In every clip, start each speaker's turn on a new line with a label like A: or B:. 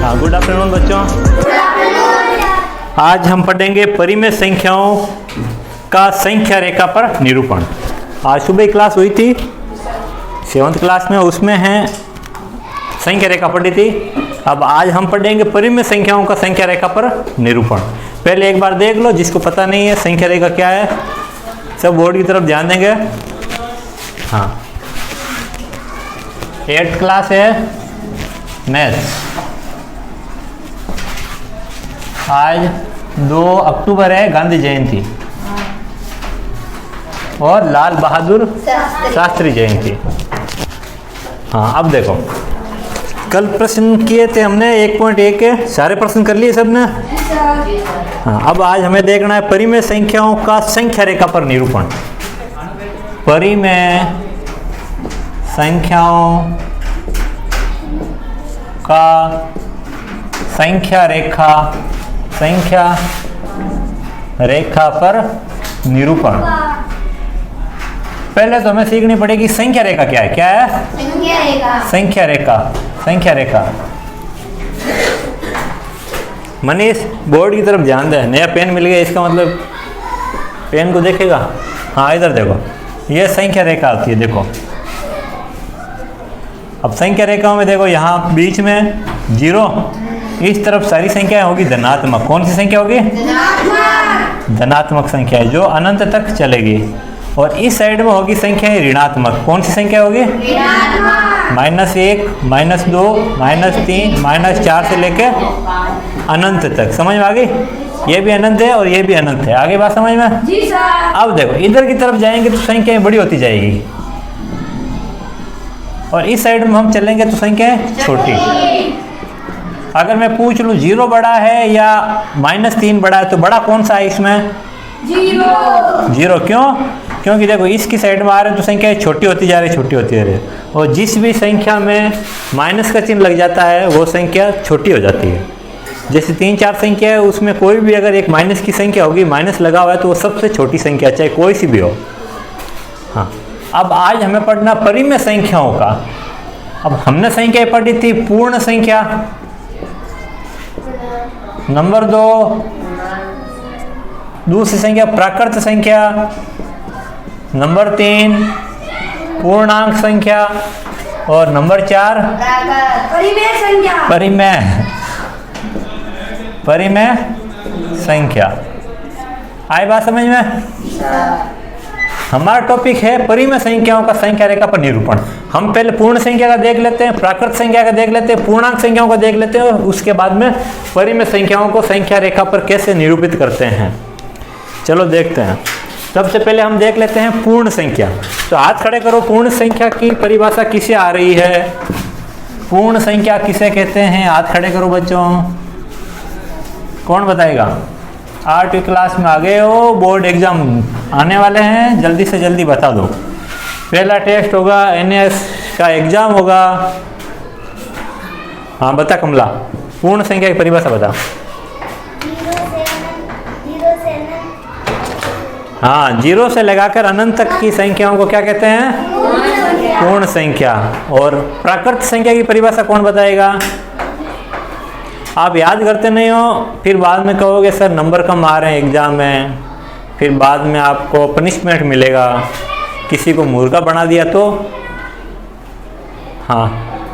A: हाँ, good afternoon बच्चों। आज हम पढ़ेंगे परिमेय संख्याओं का संख्या रेखा पर निरूपण। आज सुबह क्लास हुई थी 7th क्लास में, उसमें है संख्या रेखा पढ़ी थी। अब आज हम पढ़ेंगे परिमेय संख्याओं का संख्या रेखा पर निरूपण। पहले एक बार देख लो, जिसको पता नहीं है संख्या रेखा क्या है, सब बोर्ड की तरफ ध्यान देंगे। हाँ, 8th क्लास है मैथ्स। आज 2 अक्टूबर है, गांधी जयंती और लाल बहादुर शास्त्री जयंती। हाँ, अब देखो, कल प्रश्न किए थे हमने 1.1 के, सारे प्रश्न कर लिए सबने। हाँ, अब आज हमें देखना है परिमेय संख्याओं का संख्या रेखा पर निरूपण। परिमेय संख्याओं का संख्या रेखा पर निरूपण। पहले तो हमें सीखनी पड़ेगी संख्या रेखा क्या है। क्या है संख्या रेखा। मनीष, बोर्ड की तरफ ध्यान दे। नया पेन मिल गया, इसका मतलब पेन को देखेगा। हाँ, इधर देखो, ये संख्या रेखा आती है। देखो, अब संख्या रेखाओं में देखो, यहाँ बीच में 0, इस तरफ सारी संख्याएं होगी धनात्मक। कौन सी संख्या होगी? धनात्मक संख्या है जो अनंत तक चलेगी। और इस साइड में होगी संख्याएं ऋणात्मक। कौन सी संख्या होगी? -1, -2, -3, -4 से लेके अनंत तक। समझ में आ गई? ये भी अनंत है और ये भी अनंत है। आगे बात समझ में? जी सर। अब देखो, इधर की तरफ जाएंगे तो संख्याएं बड़ी होती जाएगी, और इस साइड में हम चलेंगे तो संख्याएं छोटी। अगर मैं पूछ लूँ 0 बड़ा है या -3 बड़ा है, तो बड़ा कौन सा है इसमें? 0। क्यों? क्योंकि देखो, इसकी साइड में आ रहे हैं तो संख्याएं छोटी होती जा रही है। और जिस भी संख्या में माइनस का चिन्ह लग जाता है वो संख्या छोटी हो जाती है। जैसे 3-4 संख्या है, उसमें कोई भी अगर एक माइनस की संख्या होगी, माइनस लगा हुआ है, तो वो सबसे छोटी संख्या, चाहे कोई सी भी हो। हाँ, अब आज हमें पढ़ना परिमेय संख्याओं का। अब हमने संख्या पढ़ी थी पूर्ण संख्या, नंबर 2 दूसरी संख्या प्राकृत संख्या, नंबर 3 पूर्णांक संख्या, और नंबर 4 परिमेय संख्या। आई बात समझ में? हमारा टॉपिक है परिमेय संख्याओं का संख्या रेखा पर निरूपण। हम पहले पूर्ण संख्या का देख लेते हैं, प्राकृत संख्या का देख लेते हैं, पूर्णांक संख्याओं का देख लेते हैं, और उसके बाद में परिमेय संख्याओं को संख्या रेखा पर कैसे निरूपित करते हैं। चलो देखते हैं। सबसे पहले हम देख लेते हैं पूर्ण संख्या। तो हाथ खड़े करो। पूर्ण संख्या की परिभाषा किसे आ रही है? पूर्ण संख्या किसे कहते हैं? हाथ खड़े करो बच्चों। कौन बताएगा? 8वीं क्लास में आ गए हो, बोर्ड एग्जाम आने वाले हैं, जल्दी से जल्दी बता दो। पहला टेस्ट होगा, NS का एग्जाम होगा। हाँ, बता कमला, पूर्ण संख्या की परिभाषा बता। हाँ, 0 से लगाकर अनंत तक की संख्याओं को क्या कहते हैं? पूर्ण संख्या। और प्राकृत संख्या की परिभाषा कौन बताएगा? आप याद करते नहीं हो, फिर बाद में कहोगे सर नंबर कम आ रहे हैं एग्जाम में, फिर बाद में आपको पनिशमेंट मिलेगा, किसी को मूर्खा बना दिया तो। हाँ,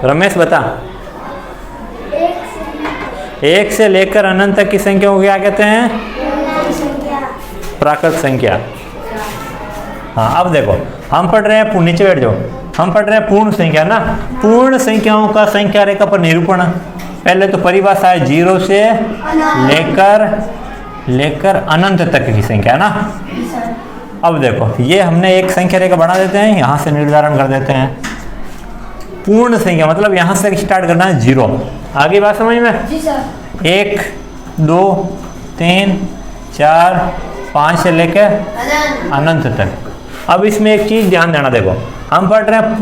A: रमेश बता। 1 से लेकर अनंत तक की संख्याओं को क्या कहते हैं? प्राकृत संख्या। हाँ, अब देखो, हम पढ़ रहे हैं, नीचे बैठ जाओ, हम पढ़ रहे हैं पूर्ण संख्या ना। पूर्ण संख्याओं का संख्या रेखा पर निरूपण। पहले तो परिभाषा है 0 से लेकर अनंत तक की संख्या ना। अब देखो, ये हमने एक संख्या रेखा बना देते हैं, यहाँ से निर्धारण कर देते हैं। पूर्ण संख्या मतलब यहाँ से स्टार्ट करना है 0। आगे बात समझ में? 1, 2, 3, 4, 5 से लेकर अनंत तक। अब इसमें एक चीज ध्यान देना। देखो, हम पढ़ रहे हैं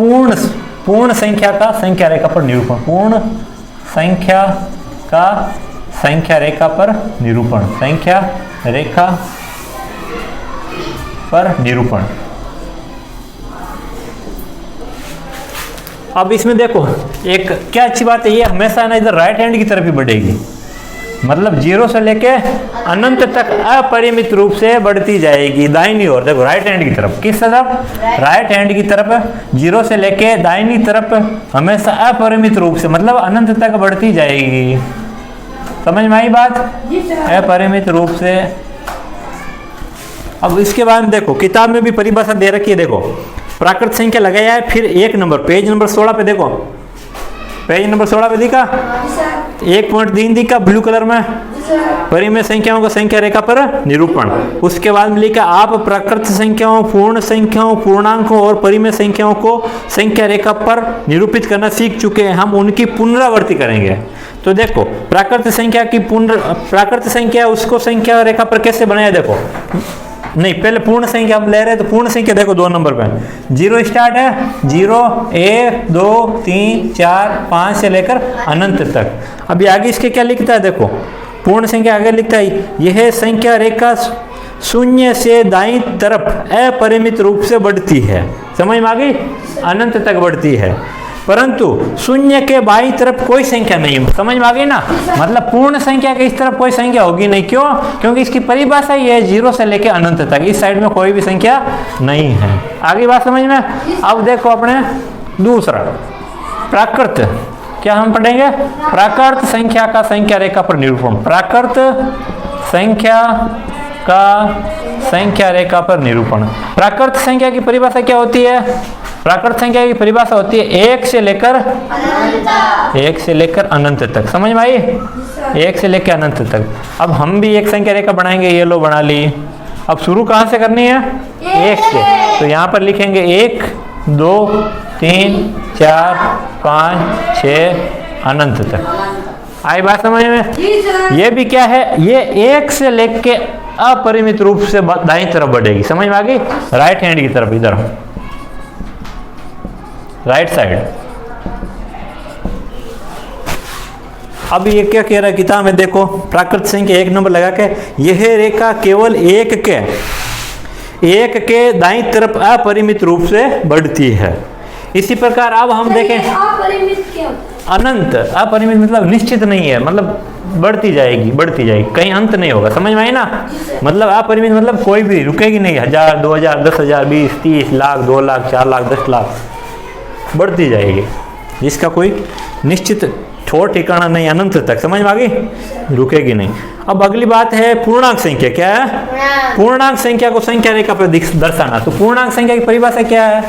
A: पूर्ण संख्या का संख्या रेखा पर निरूपण। पूर्ण संख्या का संख्या रेखा पर निरूपण। संख्या रेखा पर निरूपण। अब इसमें देखो एक क्या अच्छी बात है, ये हमेशा ना इधर राइट हैंड की तरफ ही बढ़ेगी, मतलब 0 से लेके अनंत तक अपरिमित रूप से बढ़ती जाएगी दाहिनी ओर। देखो राइट हैंड की तरफ, किस तरफ? राइट हैंड की तरफ 0 से लेके दाहिनी तरफ हमेशा अपरिमित रूप से मतलब अनंत तक बढ़ती जाएगी। समझ में आई बात? अपरिमित रूप से। अब इसके बाद में देखो किताब में भी परिभाषा दे रखी है, देखो प्राकृत संख्या लगाया है, फिर 1 नंबर पेज नंबर 16 पे देखो, पेज नंबर 16 पे दिखा 1.3 दिखा ब्लू कलर में, परिमेय संख्याओं का संख्या रेखा पर निरूपण। उसके बाद में लिखा आप प्राकृत संख्याओं, पूर्ण संख्याओं, पूर्णांकों और परिमेय संख्याओं को संख्या रेखा पर निरूपित करना सीख चुके हैं, हम उनकी पुनरावृत्ति करेंगे। तो देखो प्राकृत संख्या की प्राकृत संख्या उसको संख्या रेखा पर कैसे बनाया, देखो नहीं पहले पूर्ण संख्या हम ले रहे हैं, तो पूर्ण संख्या देखो 2 नंबर पे 0 स्टार्ट है, 0 1 2 3 4 5 से लेकर अनंत तक। अभी आगे इसके क्या लिखता है, देखो पूर्ण संख्या आगे लिखता है यह संख्या रेखा 0 से दाईं तरफ अपरिमित रूप से बढ़ती है। समझ में आ गई? अनंत तक बढ़ती है, परंतु 0 के बाईं तरफ कोई संख्या नहीं। समझ में आ गई ना? मतलब पूर्ण संख्या के इस तरफ कोई संख्या होगी नहीं। क्यों? क्योंकि इसकी परिभाषा ये है 0 से लेकर अनंत तक, इस साइड में कोई भी संख्या नहीं है। आगे बात समझ में? अब देखो अपने दूसरा प्राकृत, क्या हम पढ़ेंगे? प्राकृत संख्या का संख्या रेखा पर निरूपण। प्राकृत संख्या का संख्या रेखा पर निरूपण। प्राकृत संख्या की परिभाषा क्या होती है? प्राकृत संख्या की परिभाषा होती है 1 से लेकर अनंत तक। समझ में आई? 1 से लेकर अनंत तक। अब हम भी एक संख्या रेखा बनाएंगे, ये लो बना ली। अब शुरू कहाँ से करनी है? 1 से। तो यहाँ पर लिखेंगे 1 2 3 4 5 6 अनंत तक। आई बात समझ में? ये भी क्या है, ये 1 से लेके अपरिमित रूप से दाईं तरफ बढ़ेगी। समझ में आ गई? राइट हैंड की तरफ, इधर राइट साइड। अब ये क्या कह रहा है किताब में, देखो प्राकृत संख्या 1 नंबर लगा के यह रेखा केवल 1 के दाईं तरफ अपरिमित रूप से बढ़ती है। इसी प्रकार अब हम देखें अनंत। अपरिमित मतलब निश्चित नहीं है, मतलब बढ़ती जाएगी कहीं अंत नहीं होगा। समझ में आई ना? मतलब अपरिमित मतलब कोई भी रुकेगी नहीं, 1000 2000 10,000 20 30 लाख 2 लाख 4 लाख 10 लाख बढ़ती जाएगी, जिसका कोई निश्चित ठोर ठिकाना नहीं, अनंत तक। समझ में आ गई? रुकेगी नहीं। अब अगली बात है पूर्णांक संख्या। क्या है? पूर्णांक संख्या को संख्या रेखा पर दर्शाना। तो पूर्णांक संख्या की परिभाषा क्या है?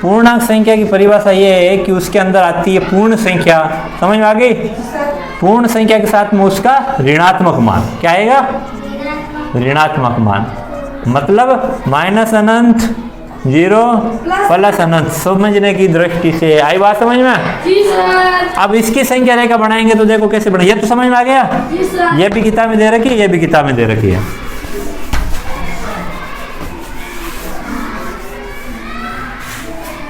A: पूर्णांक संख्या की परिभाषा ये है कि उसके अंदर आती है पूर्ण संख्या। समझ में आ गई? पूर्ण संख्या के साथ में उसका ऋणात्मक मान। क्या आएगा? ऋणात्मक मान। मतलब माइनस अनंत 0 प्लस अनंत, समझने की दृष्टि से। आई बात समझ में? अब इसकी संख्या रेखा बनाएंगे तो देखो कैसे बने। ये तो समझ में आ गया? ये भी किताब में दे रखी है, ये भी किताब में दे रखी है।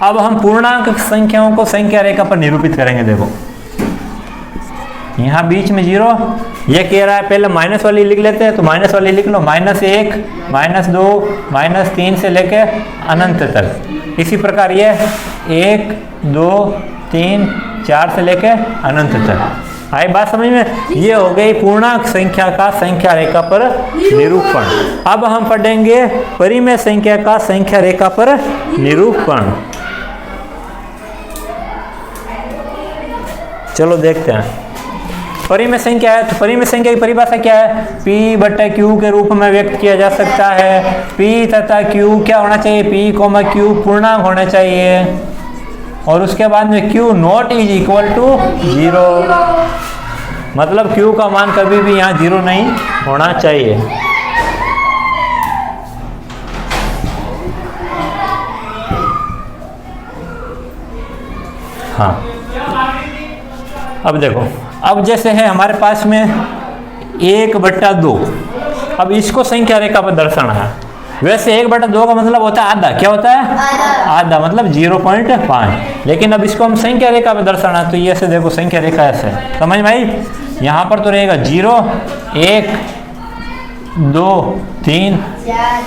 A: अब हम पूर्णांक संख्याओं को संख्या रेखा पर निरूपित करेंगे। देखो यहाँ बीच में 0, ये कह रहा है पहले माइनस वाली लिख लेते हैं, तो माइनस वाली लिख लो। -1 -2 -3 से लेके अनंत तक। इसी प्रकार ये 1 2 3 4 से लेके अनंत तक। आई बात समझ में? ये हो गई पूर्णांक संख्या का संख्या रेखा पर निरूपण। अब हम पढ़ेंगे परिमेय संख्या का संख्या रेखा पर निरूपण। चलो देखते हैं। परिमेय संख्या है, तो परिमेय संख्या की परिभाषा क्या है? P/Q के रूप में व्यक्त किया जा सकता है। P तथा Q क्या होना चाहिए? P, Q पूर्णांक होना चाहिए। और उसके बाद में Q not is equal to 0, मतलब Q का मान कभी भी यहाँ 0 नहीं होना चाहिए। हाँ, अब देखो, अब जैसे है हमारे पास में 1/2। अब इसको संख्या रेखा पर दर्शाना है। वैसे 1/2 का मतलब होता है आधा। क्या होता है? आधा, मतलब 0.5। लेकिन अब इसको हम संख्या रेखा पर दर्शाना, तो ये से देखो संख्या रेखा ऐसे। समझ में आई? यहाँ पर तो रहेगा 0 1 2 3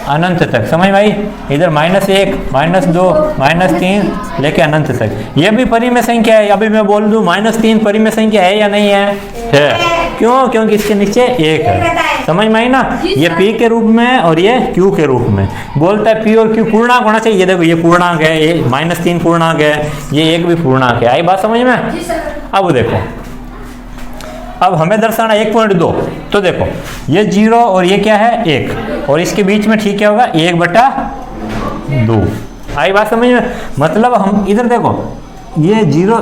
A: अनंत तक, समझ में आई। इधर -1 -2 -3 लेके अनंत तक। ये भी परिमेय संख्या है। अभी मैं बोल दूं -3 परिमेय संख्या है या नहीं है? है। क्यों? क्योंकि इसके नीचे 1 है। समझ में आई ना। ये P के रूप में और ये Q के रूप में। बोलता है P और Q पूर्णांक होना चाहिए। ये देखो ये पूर्णांक है, ये -3 पूर्णांक है, ये 1 भी पूर्णांक है। आई बात समझ में? अब देखो, अब हमें दर्शाना 1.2, तो देखो ये 0 और ये क्या है 1, और इसके बीच में ठीक क्या होगा 1/2। आई बात समझ में? मतलब हम इधर देखो ये 0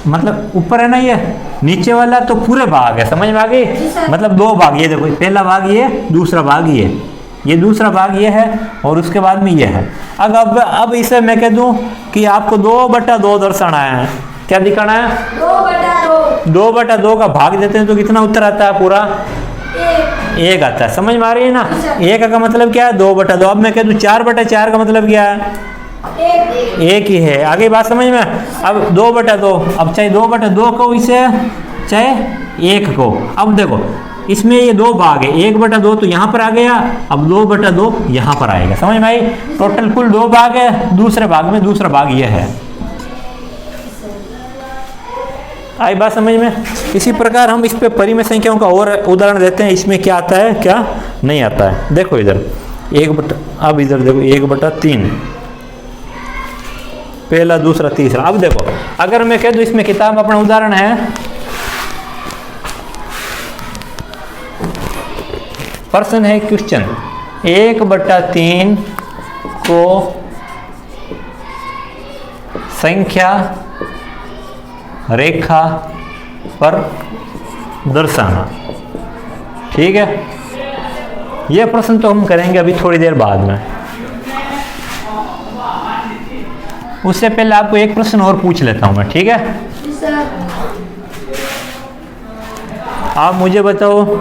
A: मतलब ऊपर है ना, ये नीचे वाला तो पूरे भाग है। समझ में आ गई? मतलब 2 भाग, ये देखो पहला भाग ये, दूसरा भाग ये दूसरा भाग ये है और उसके बाद में ये है। अब इसे मैं कह दूं कि आपको 2/2 दर्शाना है। क्या दिखाना है? 2/2 का भाग देते हैं तो कितना उत्तर आता है? पूरा 1 आता है। समझ में आ रही है ना। 1 का मतलब क्या है? 2/2। अब मैं कह दूं 4/4 का मतलब क्या है? 1 ही है। आगे बात समझ में? अब 2/2, अब चाहे 2/2 को इसे चाहे 1 को। अब देखो इसमें ये 2 भाग है, 1/2 तो यहाँ पर आ गया, अब 2/2 यहाँ पर आएगा। समझ में आई? टोटल कुल 2 भाग है, दूसरे भाग में दूसरा भाग ये है। आई बात समझ में? इसी प्रकार हम इस पे परिमेय संख्याओं का और उदाहरण देते हैं। इसमें क्या आता है क्या नहीं आता है। देखो इधर अब इधर देखो 1/3, पहला दूसरा तीसरा। अब देखो अगर मैं कह दूं इसमें किताब अपना उदाहरण है, प्रश्न है क्वेश्चन 1/3 को संख्या रेखा पर दर्शाना। ठीक है, यह प्रश्न तो हम करेंगे अभी थोड़ी देर बाद में। उससे पहले आपको एक प्रश्न और पूछ लेता हूं मैं। ठीक है, आप मुझे बताओ,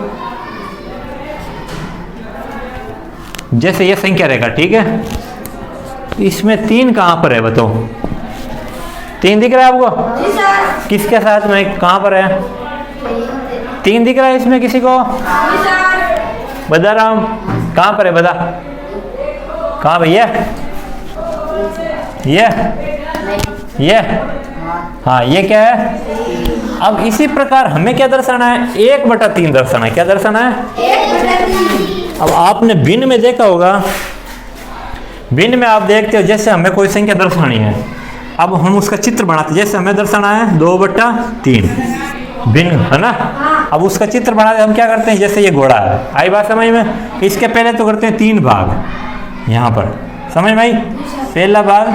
A: जैसे ये संख्या रेखा, ठीक है, इसमें 3 कहां पर है बताओ? 3 दिख रहा है आपको? किसके साथ में कहां पर है? 3 दिख रहा है इसमें किसी को? बता रहा हूं, कहां पर है बता। कहां भैया? ये हाँ, ये क्या है? अब इसी प्रकार हमें क्या दर्शाना है? 1/3 दर्शाना है। क्या दर्शाना है? 1/3। अब आपने भिन्न में देखा होगा, भिन्न में आप देखते हो जैसे हमें कोई संख्या दर्शानी है, अब हम उसका चित्र बनाते हैं। जैसे हमें दर्शाना है 2/3 भिन्न, है ना। अब उसका चित्र बनाते हम क्या करते हैं, जैसे ये घोड़ा है। आई बात समझ में? इसके पहले तो करते हैं 3 भाग यहाँ पर। समझ में आई? पहला भाग,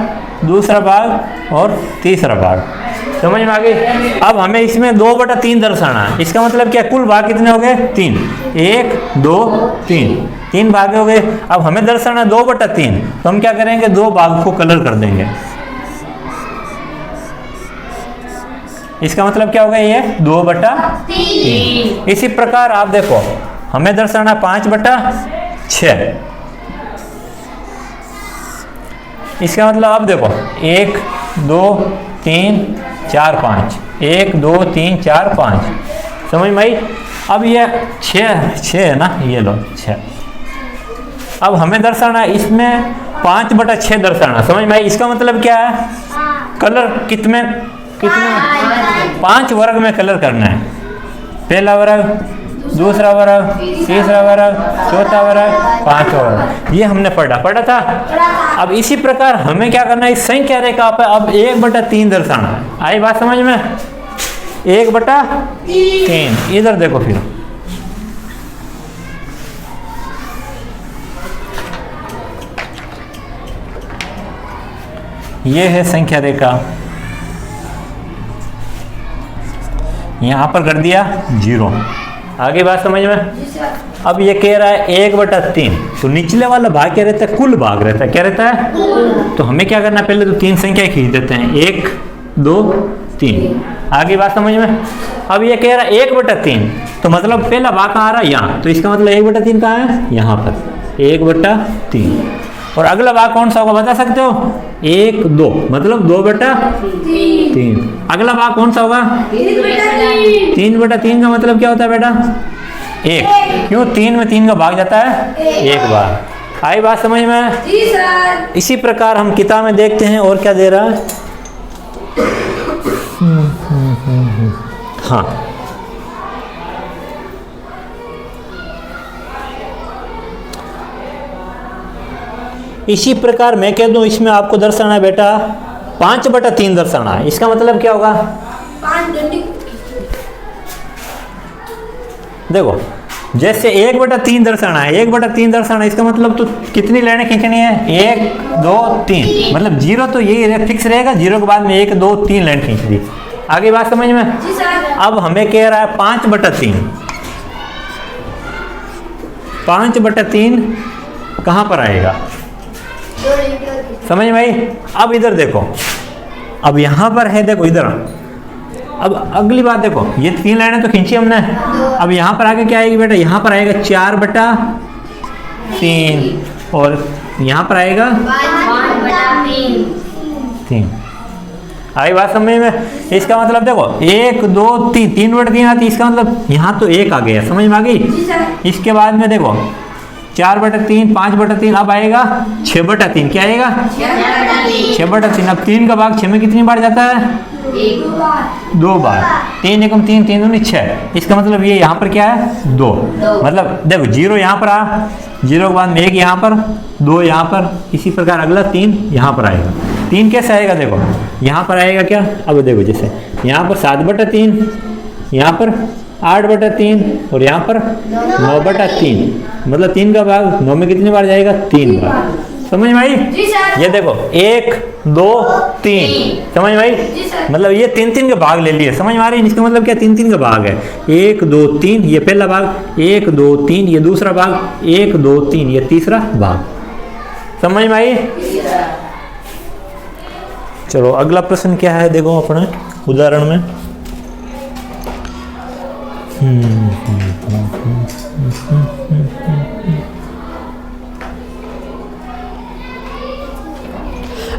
A: दूसरा भाग और तीसरा भाग। समझ में आ गई? अब हमें इसमें 2/3 दर्शाना है। इसका मतलब क्या? कुल भाग कितने हो गए? 3। 1 2 3 भाग हो गए। अब हमें दर्शाना 2/3, तो हम क्या करेंगे? 2 भाग को कलर कर देंगे। इसका मतलब क्या हो गया? ये 2/3। इसी प्रकार आप देखो हमें दर्शाना 5/6। इसका मतलब आप देखो 1 2 3 4 5, 1 2 3 4 5। समझ में आई? अब ये 6 है ना, ये लो 6। अब हमें दर्शाना इसमें 5/6 दर्शाना। समझ में आई? इसका मतलब क्या है? कलर कितने 5 वर्ग में कलर करना है। पहला वर्ग, दूसरा वर्ग, तीसरा वर्ग, चौथा वर्ग, 5वां वर्ग। ये हमने पढ़ा था। अब इसी प्रकार हमें क्या करना है? इस संख्या रेखा पर अब 1/3 दर्शाना है। आई बात समझ में? 1/3। इधर देखो फिर ये है संख्या रेखा, यहां पर कर दिया 0। आगे बात समझ में? अब ये कह रहा है 1/3, तो निचले वाला भाग क्या रहता है? कुल भाग रहता है। क्या रहता है? तो हमें क्या करना है? पहले तो 3 संख्या खींच देते हैं, 1 2 3। आगे बात समझ में? अब ये कह रहा है 1/3, तो मतलब पहला भाग कहाँ आ रहा है? यहाँ। तो इसका मतलब 1/3 कहाँ है? यहाँ पर 1/3। और अगला भाग कौन सा होगा बता सकते हो? 1 2, मतलब 2/3। अगला भाग कौन सा होगा? 3/3 का मतलब क्या होता है बेटा? 1। क्यों? 3 में 3 का भाग जाता है एक बार। आई बात समझ में?
B: जी सर।
A: इसी प्रकार हम किताब में देखते हैं और क्या दे रहा है। हाँ, इसी प्रकार मैं कह दूं इसमें आपको दर्शाना है बेटा 5/3 दर्शाना है। इसका मतलब क्या होगा?
B: 5 डंडी।
A: देखो जैसे 1/3 दर्शाना है, 1/3 दर्शाना है, इसका मतलब तो कितनी लाइनें खींचनी है? 1 2 3। मतलब 0 तो यही फिक्स रहेगा, 0 के बाद में 1 2 3 लाइन खींच दी। आगे बात समझ में?
B: जी सर।
A: अब हमें कह रहा है 5/3। 5/3 कहाँ पर आएगा? समझ में आई? अब इधर देखो, अब यहां पर है, देखो इधर। अब अगली बात देखो, ये 3 लाइनें तो खींची हमने। अब यहां पर आगे क्या आएगी बेटा? यहां पर आएगा 4/3 और यहां पर आएगा 3। आई बात समझ में? इसका मतलब देखो 1 2 3, 3/3 आती, इसका मतलब यहाँ तो 1 आ गया। समझ में आ गई? इसके बाद में देखो 4/3, 5/3, अब आएगा 6/3। क्या आएगा? 6/3। अब 3 का भाग 6 में कितनी बार जाता है? 2 बार। 3 एकम 3, 3 दूनी 6। इसका मतलब ये यहाँ पर क्या है? 2। मतलब देखो 0 यहाँ पर आ, 0 के बाद में 1 यहाँ पर, 2 यहाँ पर, इसी प्रकार अगला 3 यहाँ पर आएगा। 3 कैसे आएगा? देखो यहाँ पर आएगा क्या? अब देखो जैसे यहाँ पर 7/3, यहाँ पर 8/3 और यहाँ पर 9/3। मतलब 3 का भाग 9 में कितनी बार जाएगा? 3 बार। समझ में आई? ये देखो 1 2 3। समझ में आई? मतलब ये 3-3 के भाग ले लिए। समझ में आ रही है? इसका मतलब क्या? 3-3 का भाग है। 1 2 3 ये पहला भाग, 1 2 3 ये दूसरा भाग, 1 2 3 ये तीसरा भाग। समझ में आई? चलो अगला प्रश्न क्या है देखो अपने उदाहरण में।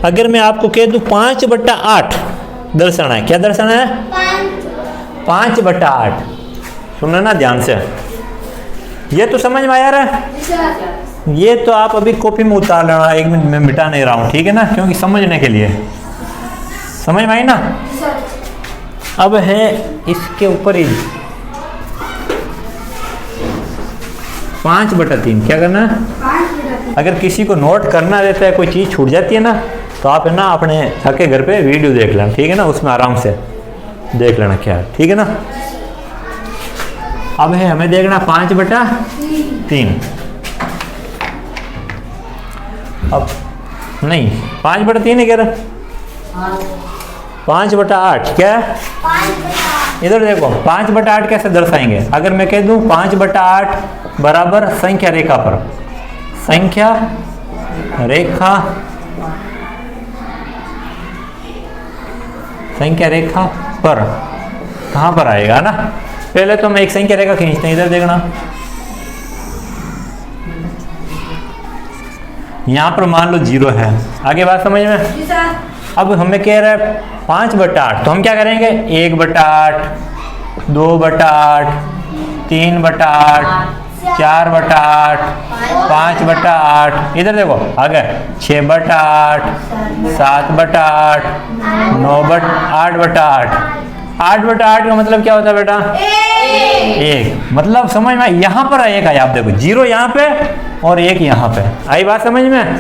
A: अगर मैं आपको कह दूं 5/8 दर्शाना है, क्या दर्शाना है? 5/8। सुनना ना ध्यान से, ये तो समझ में आया रहा है? ये तो आप अभी कॉपी में उतार लेना, 1 मिनट में मिटा नहीं रहा हूं, ठीक है ना? क्योंकि समझने के लिए। समझ में आई ना? अब है इसके ऊपर ही 5/3 क्या करना है? अगर किसी को नोट करना रहता है, कोई चीज़ छूट जाती है ना, तो आप है ना अपने थके घर पे वीडियो देख लेना, ठीक है ना? उसमें आराम से देख लेना क्या है, ठीक है ना? अब है हमें देखना 5/3। अब नहीं 5/3 है, कह रहा 5/8 क्या है? इधर देखो 5/8 कैसे दर्शाएंगे? अगर मैं कह दूं 5/8 बराबर संख्या रेखा पर, संख्या रेखा, संख्या रेखा पर कहां पर आएगा ना? पहले तो मैं एक संख्या रेखा खींचते हैं, इधर देखना। यहां पर मान लो 0 है। आगे बात समझ में? अब हमें कह रहा है 5/8, तो हम क्या करेंगे? 1/8, 2/8, 3/8, 4/8, 5/8। इधर देखो आगे 6/8, 7/8, 8/8। 8/8 का मतलब क्या होता है बेटा? 1। मतलब समझ में? यहाँ पर 1 है, आप देखो 0 यहाँ पे और 1 यहाँ पे। आई बात समझ में?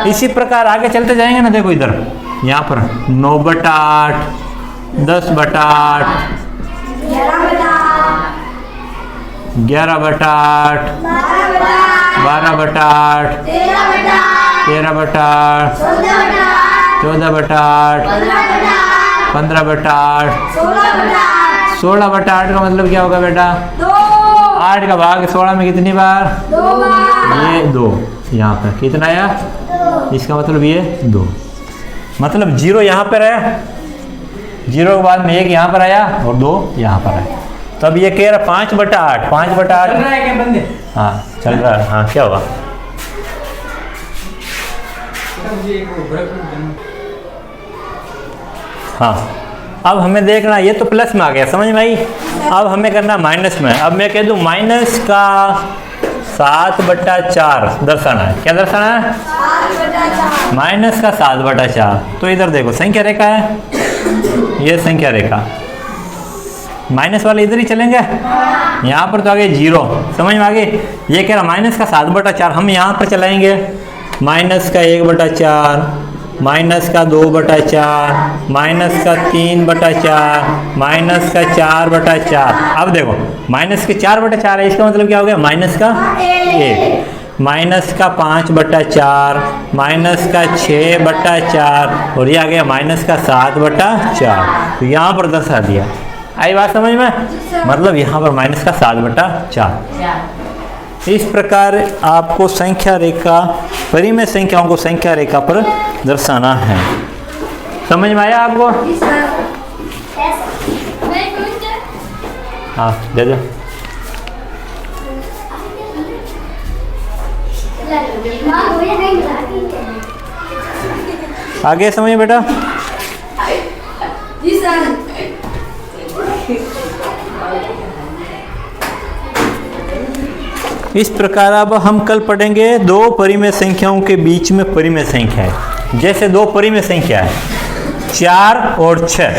A: इसी प्रकार आगे चलते जाएंगे ना, देखो इधर यहाँ पर 9/8, 10/8, 11/8, 12/8, 13/8, 14/8, 15/8, 16/8 का मतलब क्या होगा बेटा? 8 का भाग 16 में कितनी बार?
B: 2 बार।
A: ये 2 यहाँ पर कितना आया? इसका मतलब ये 2। मतलब 0 यहाँ पर है, 0 के बाद में 1 यहाँ पर आया और 2 यहाँ पर आया। तब ये कह रहा 5/8। 5/8
C: चल रहा है क्या बंदे?
A: हाँ चल रहा है। हाँ क्या हुआ? हाँ अब हमें देखना, ये तो प्लस में आ गया, समझ में आई। अब हमें करना माइनस में। अब मैं कह दूं माइनस का 7/4 दर्शाना है। क्या दर्शाना है?
B: 7/4।
A: माइनस का 7/4। तो इधर देखो संख्या रेखा है, ये संख्या रेखा, माइनस वाले इधर ही चलेंगे। यहाँ पर तो आगे 0, समझ में आ गई। ये कह रहा माइनस का 7/4, हम यहाँ पर चलाएंगे माइनस का 1/4, माइनस का 2/4, माइनस का 3/4, माइनस का 4/4। अब देखो माइनस के 4/4 है, इसका मतलब क्या हो गया? माइनस का 1, माइनस का 5/4, माइनस का 6/4 और ये आ गया माइनस का 7/4। तो यहाँ पर दर्शा दिया। आई बात समझ में? मतलब यहाँ पर माइनस का 7/4। इस प्रकार आपको संख्या रेखा, परिमेय संख्याओं को संख्या रेखा पर दर्शाना है। समझ में आया आपको? हाँ दे दो। आगे समझिए बेटा।
B: जी सर।
A: इस प्रकार अब हम कल पढ़ेंगे दो परिमेय संख्याओं के बीच में परिमेय संख्या है। जैसे दो परिमेय संख्या है 4 और 6,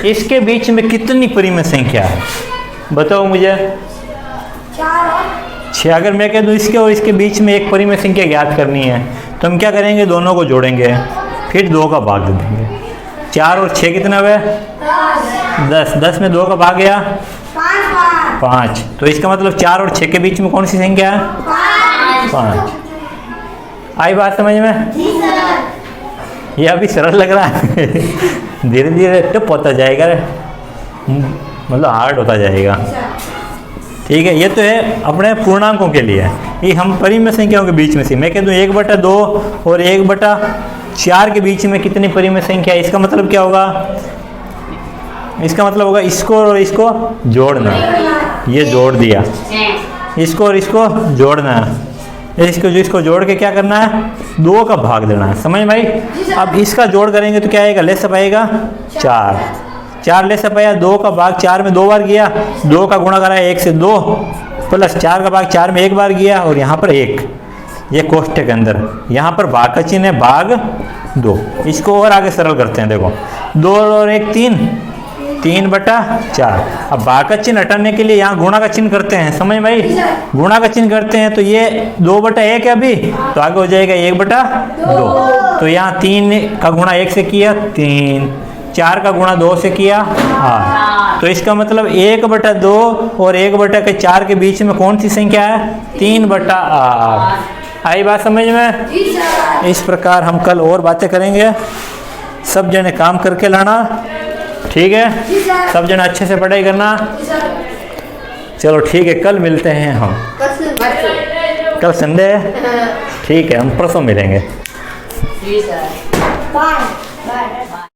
A: इसके बीच में कितनी परिमेय संख्या है बताओ मुझे?
B: 4 और
A: 6। अगर मैं कह दूं इसके और इसके बीच में एक परिमेय संख्या ज्ञात करनी है तो हम क्या करेंगे? दोनों को जोड़ेंगे, फिर 2 का भाग दे देंगे। 4 और 6 कितना हुआ? 10। 10 में 2 का भाग गया 5। तो इसका मतलब 4 और 6 के बीच में कौन सी संख्या है? 5। आई बात समझ में?
B: जी सर।
A: ये अभी सरल लग रहा है धीरे धीरे टफ होता जाएगा, मतलब हार्ड होता जाएगा। ठीक है, ये तो है अपने पूर्णांकों के लिए। ये हम परिमेय संख्याओं के बीच में से, मैं कह दूं 1/2 और 1/4 के बीच में कितनी परिमेय संख्या है? इसका मतलब क्या होगा? इसका मतलब होगा इसको और इसको जोड़ना। ये जोड़ दिया, इसको और इसको जोड़ना है, इसको जोड़ के क्या करना है? 2 का भाग देना है। समझ में आई? अब इसका जोड़ करेंगे तो क्या आएगा? लेसअप आएगा 4 लेसअप आया। 2 का भाग 4 में 2 बार गया, 2 का गुणा करा 1 से 2 प्लस 4 का भाग 4 में 1 बार गया और यहाँ पर 1, ये कोष्ठक के अंदर, यहाँ पर भाग का चिन्ह है भाग 2। इसको और आगे सरल करते हैं। देखो 2 और 1 3/4। अब भाग का चिन्ह हटाने के लिए यहाँ गुणा का चिन्ह करते हैं। समझ में आई? गुणा का चिन्ह करते हैं तो ये 2/1 है अभी, तो आगे हो जाएगा 1/2। तो यहाँ 3 का गुणा 1 से किया 3, 4 का गुणा 2 से किया 8। तो इसका मतलब 1/2 और 1/4 के बीच में कौन सी संख्या है? 3/8। आई बात समझ में?
B: जी सर।
A: इस प्रकार हम कल और बातें करेंगे। सब जने काम करके लाना, ठीक है?
B: जी सर।
A: सब जने अच्छे से पढ़ाई करना।
B: जी सर।
A: चलो ठीक है, कल मिलते हैं हम। कल संडे है, ठीक है, हम परसों मिलेंगे।
B: Bye bye.